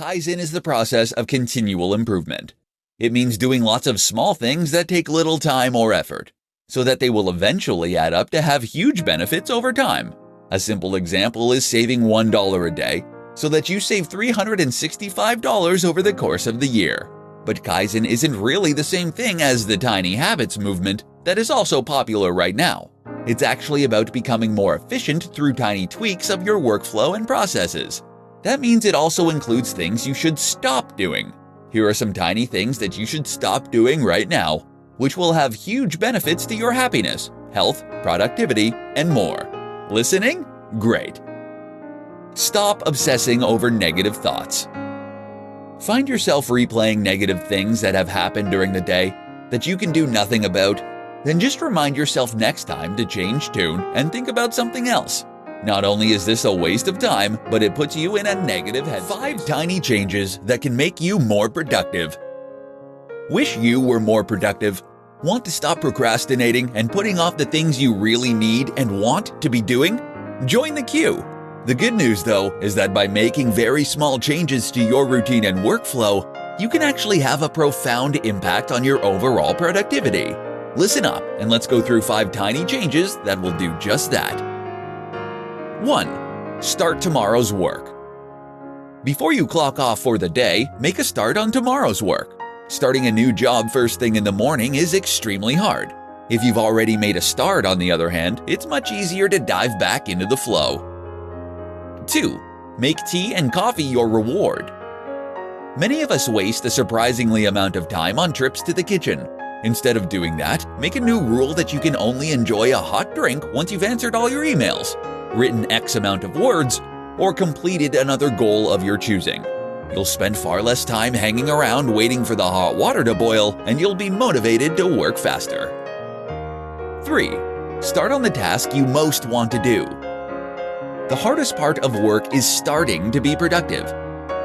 Kaizen is the process of continual improvement. It means doing lots of small things that take little time or effort, so that they will eventually add up to have huge benefits over time. A simple example is saving $1 a day, so that you save $365 over the course of the year. But Kaizen isn't really the same thing as the tiny habits movement that is also popular right now. It's actually about becoming more efficient through tiny tweaks of your workflow and processes. That means it also includes things you should stop doing. Here are some tiny things that you should stop doing right now, which will have huge benefits to your happiness, health, productivity, and more. Listening? Great. Stop obsessing over negative thoughts. Find yourself replaying negative things that have happened during the day that you can do nothing about, then just remind yourself next time to change tune and think about something else. Not only is this a waste of time, but it puts you in a negative headspace. 5 tiny changes that can make you more productive. Wish you were more productive? Want to stop procrastinating and putting off the things you really need and want to be doing? Join the queue. The good news, though, is that by making very small changes to your routine and workflow, you can actually have a profound impact on your overall productivity. Listen up and let's go through 5 tiny changes that will do just that. 1. Start tomorrow's work. Before you clock off for the day, make a start on tomorrow's work. Starting a new job first thing in the morning is extremely hard. If you've already made a start, on the other hand, it's much easier to dive back into the flow. 2. Make tea and coffee your reward. Many of us waste a surprisingly amount of time on trips to the kitchen. Instead of doing that, make a new rule that you can only enjoy a hot drink once you've answered all your emails, written X amount of words, or completed another goal of your choosing. You'll spend far less time hanging around waiting for the hot water to boil, and you'll be motivated to work faster. 3. Start on the task you most want to do. The hardest part of work is starting to be productive.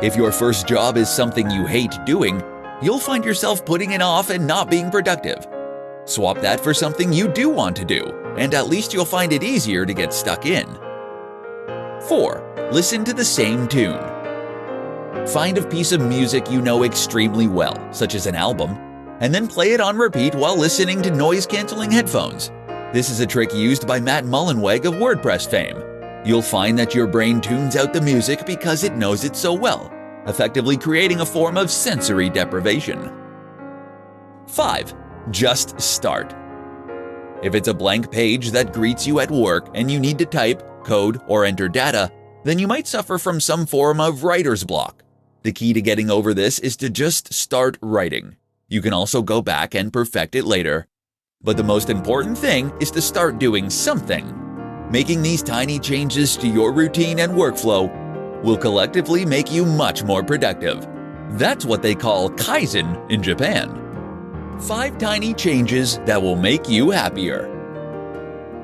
If your first job is something you hate doing, you'll find yourself putting it off and not being productive. Swap that for something you do want to do, and at least you'll find it easier to get stuck in. 4. Listen to the same tune. Find a piece of music you know extremely well, such as an album, and then play it on repeat while listening to noise-canceling headphones. This is a trick used by Matt Mullenweg of WordPress fame. You'll find that your brain tunes out the music because it knows it so well, effectively creating a form of sensory deprivation. 5. Just start. If it's a blank page that greets you at work and you need to type, code, or enter data, then you might suffer from some form of writer's block. The key to getting over this is to just start writing. You can also go back and perfect it later. But the most important thing is to start doing something. Making these tiny changes to your routine and workflow will collectively make you much more productive. That's what they call Kaizen in Japan. 5 tiny changes that will make you happier.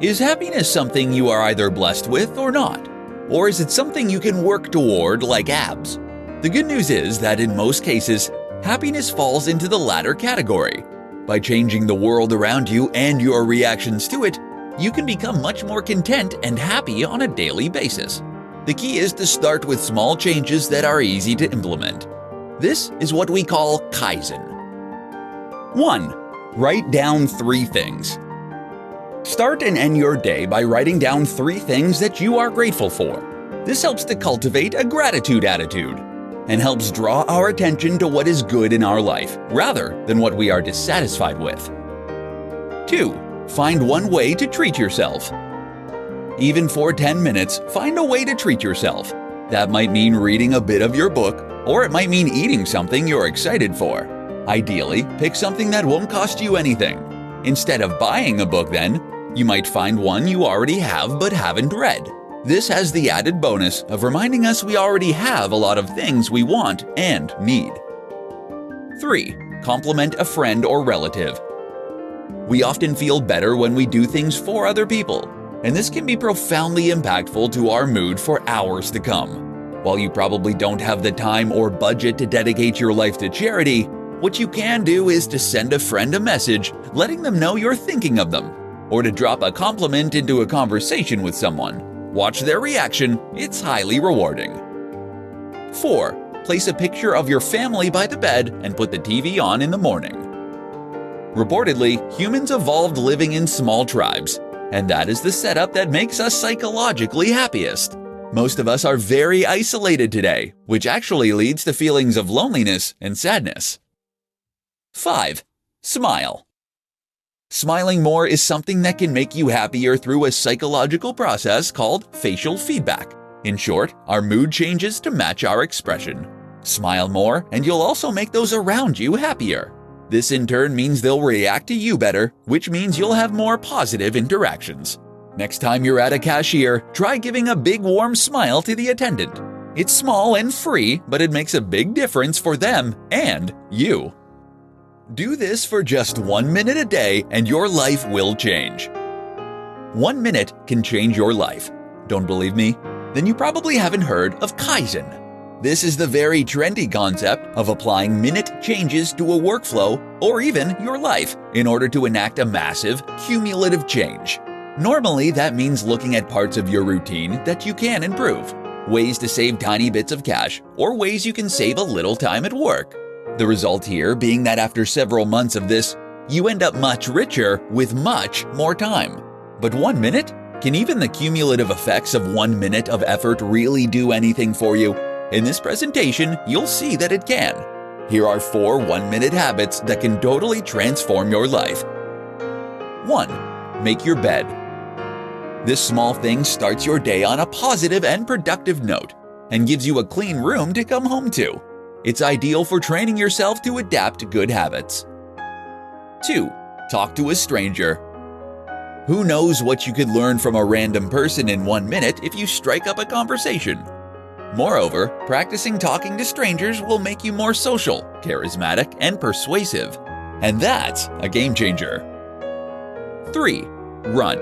Is happiness something you are either blessed with or not? Or is it something you can work toward like abs? The good news is that in most cases, happiness falls into the latter category. By changing the world around you and your reactions to it, you can become much more content and happy on a daily basis. The key is to start with small changes that are easy to implement. This is what we call Kaizen. 1. Write down 3 things. Start and end your day by writing down 3 things that you are grateful for. This helps to cultivate a gratitude attitude and helps draw our attention to what is good in our life rather than what we are dissatisfied with. 2. Find one way to treat yourself. Even for 10 minutes, find a way to treat yourself. That might mean reading a bit of your book, or it might mean eating something you're excited for. Ideally, pick something that won't cost you anything. Instead of buying a book then, you might find one you already have but haven't read. This has the added bonus of reminding us we already have a lot of things we want and need. 3. Compliment a friend or relative. We often feel better when we do things for other people, and this can be profoundly impactful to our mood for hours to come. While you probably don't have the time or budget to dedicate your life to charity, what you can do is to send a friend a message letting them know you're thinking of them, or to drop a compliment into a conversation with someone. Watch their reaction, it's highly rewarding. 4. place a picture of your family by the bed and put the TV on in the morning. Reportedly, humans evolved living in small tribes, and that is the setup that makes us psychologically happiest. Most of us are very isolated today, which actually leads to feelings of loneliness and sadness. 5. Smile. Smiling more is something that can make you happier through a psychological process called facial feedback. In short, our mood changes to match our expression. Smile more, and you'll also make those around you happier. This in turn means they'll react to you better, which means you'll have more positive interactions. Next time you're at a cashier, try giving a big warm smile to the attendant. It's small and free, but it makes a big difference for them and you. Do this for just 1 minute a day and your life will change. 1 minute can change your life. Don't believe me? Then you probably haven't heard of Kaizen. This is the very trendy concept of applying minute changes to a workflow or even your life in order to enact a massive, cumulative change. Normally, that means looking at parts of your routine that you can improve, ways to save tiny bits of cash, or ways you can save a little time at work. The result here being that after several months of this, you end up much richer with much more time. But 1 minute? Can even the cumulative effects of 1 minute of effort really do anything for you? In this presentation, you'll see that it can. Here are 4 1-minute habits that can totally transform your life. 1. Make your bed. This small thing starts your day on a positive and productive note and gives you a clean room to come home to. It's ideal for training yourself to adapt good habits. 2. Talk to a stranger. Who knows what you could learn from a random person in 1 minute if you strike up a conversation? Moreover, practicing talking to strangers will make you more social, charismatic, and persuasive. And that's a game changer. 3. Run.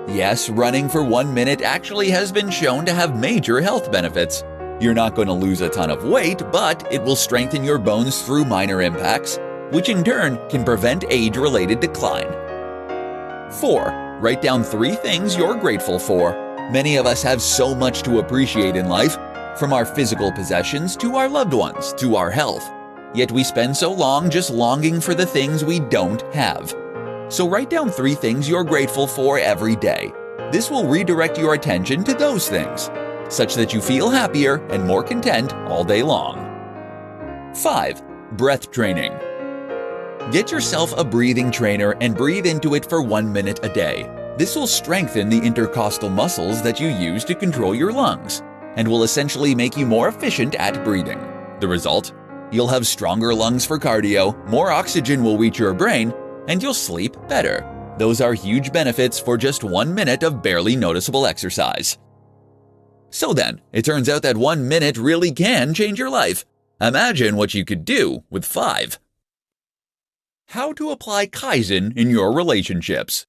Yes, running for 1 minute actually has been shown to have major health benefits. You're not going to lose a ton of weight, but it will strengthen your bones through minor impacts, which in turn can prevent age-related decline. 4. Write down 3 things you're grateful for. Many of us have so much to appreciate in life, from our physical possessions to our loved ones to our health. Yet we spend so long just longing for the things we don't have. So write down 3 things you're grateful for every day. This will redirect your attention to those things, such that you feel happier and more content all day long. 5. Breath training. Get yourself a breathing trainer and breathe into it for 1 minute a day. This will strengthen the intercostal muscles that you use to control your lungs and will essentially make you more efficient at breathing. The result? You'll have stronger lungs for cardio, more oxygen will reach your brain, and you'll sleep better. Those are huge benefits for just 1 minute of barely noticeable exercise. So then, it turns out that 1 minute really can change your life. Imagine what you could do with 5. How to apply Kaizen in your relationships.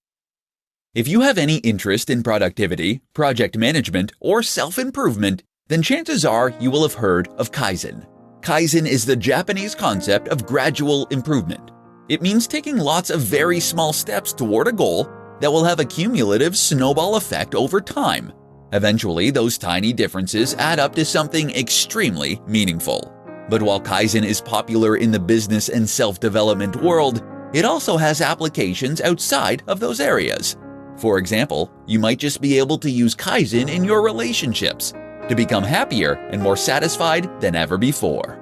If you have any interest in productivity, project management, or self-improvement, then chances are you will have heard of Kaizen. Kaizen is the Japanese concept of gradual improvement. It means taking lots of very small steps toward a goal that will have a cumulative snowball effect over time. Eventually, those tiny differences add up to something extremely meaningful. But while Kaizen is popular in the business and self-development world, it also has applications outside of those areas. For example, you might just be able to use Kaizen in your relationships to become happier and more satisfied than ever before.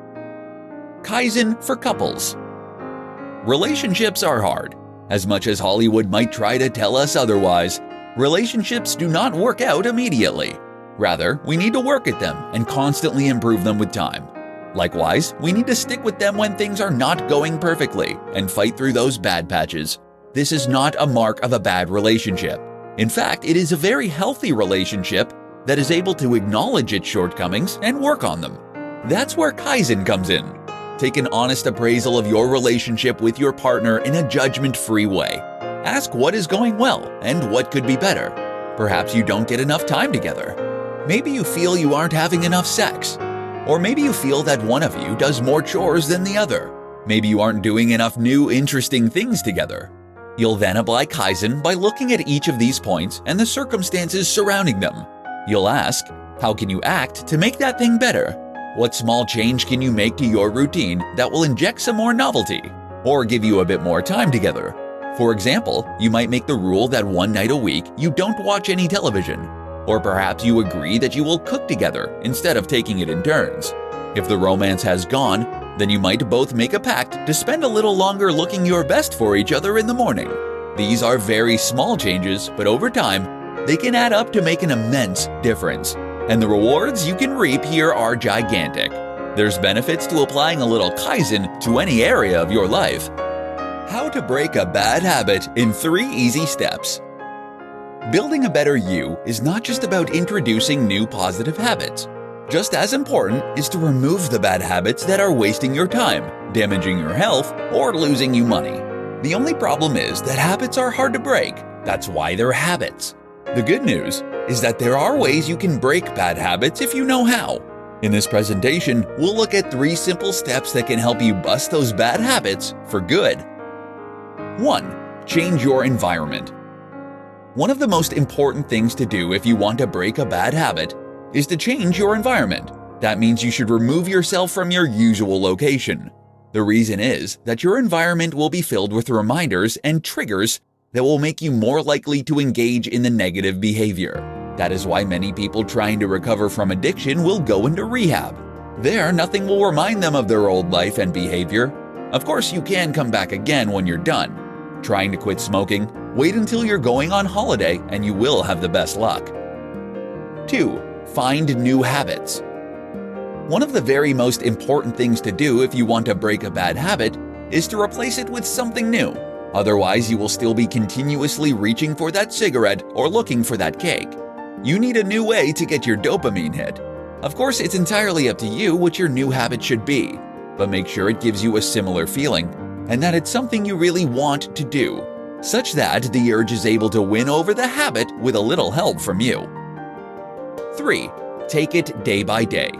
Kaizen for couples. Relationships are hard. As much as Hollywood might try to tell us otherwise, relationships do not work out immediately. Rather, we need to work at them and constantly improve them with time. Likewise, we need to stick with them when things are not going perfectly and fight through those bad patches. This is not a mark of a bad relationship. In fact, it is a very healthy relationship that is able to acknowledge its shortcomings and work on them. That's where Kaizen comes in. Take an honest appraisal of your relationship with your partner in a judgment-free way. Ask what is going well and what could be better. Perhaps you don't get enough time together. Maybe you feel you aren't having enough sex. Or maybe you feel that one of you does more chores than the other. Maybe you aren't doing enough new, interesting things together. You'll then apply Kaizen by looking at each of these points and the circumstances surrounding them. You'll ask, how can you act to make that thing better? What small change can you make to your routine that will inject some more novelty or give you a bit more time together? For example, you might make the rule that one night a week you don't watch any television. Or perhaps you agree that you will cook together instead of taking it in turns. If the romance has gone, then you might both make a pact to spend a little longer looking your best for each other in the morning. These are very small changes, but over time, they can add up to make an immense difference. And the rewards you can reap here are gigantic. There's benefits to applying a little Kaizen to any area of your life. How to break a bad habit in 3 easy steps. Building a better you is not just about introducing new positive habits. Just as important is to remove the bad habits that are wasting your time, damaging your health, or losing you money. The only problem is that habits are hard to break. That's why they're habits. The good news is that there are ways you can break bad habits if you know how. In this presentation, we'll look at 3 simple steps that can help you bust those bad habits for good. 1. Change your environment. One of the most important things to do if you want to break a bad habit is to change your environment. That means you should remove yourself from your usual location. The reason is that your environment will be filled with reminders and triggers that will make you more likely to engage in the negative behavior. That is why many people trying to recover from addiction will go into rehab. There, nothing will remind them of their old life and behavior. Of course, you can come back again when you're done. Trying to quit smoking, wait until you're going on holiday and you will have the best luck. 2. Find new habits. One of the very most important things to do if you want to break a bad habit is to replace it with something new. Otherwise, you will still be continuously reaching for that cigarette or looking for that cake. You need a new way to get your dopamine hit. Of course, it's entirely up to you what your new habit should be, but make sure it gives you a similar feeling and that it's something you really want to do, such that the urge is able to win over the habit with a little help from you. 3. Take it day by day.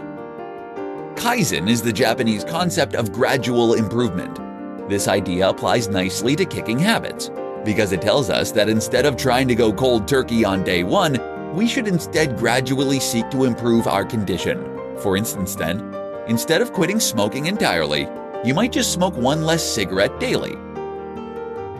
Kaizen is the Japanese concept of gradual improvement. This idea applies nicely to kicking habits, because it tells us that instead of trying to go cold turkey on day 1, we should instead gradually seek to improve our condition. For instance then, instead of quitting smoking entirely, you might just smoke 1 less cigarette daily.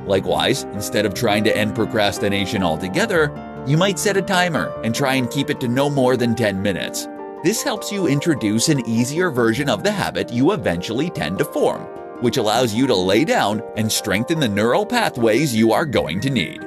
Likewise, instead of trying to end procrastination altogether, you might set a timer and try and keep it to no more than 10 minutes. This helps you introduce an easier version of the habit you eventually tend to form, which allows you to lay down and strengthen the neural pathways you are going to need.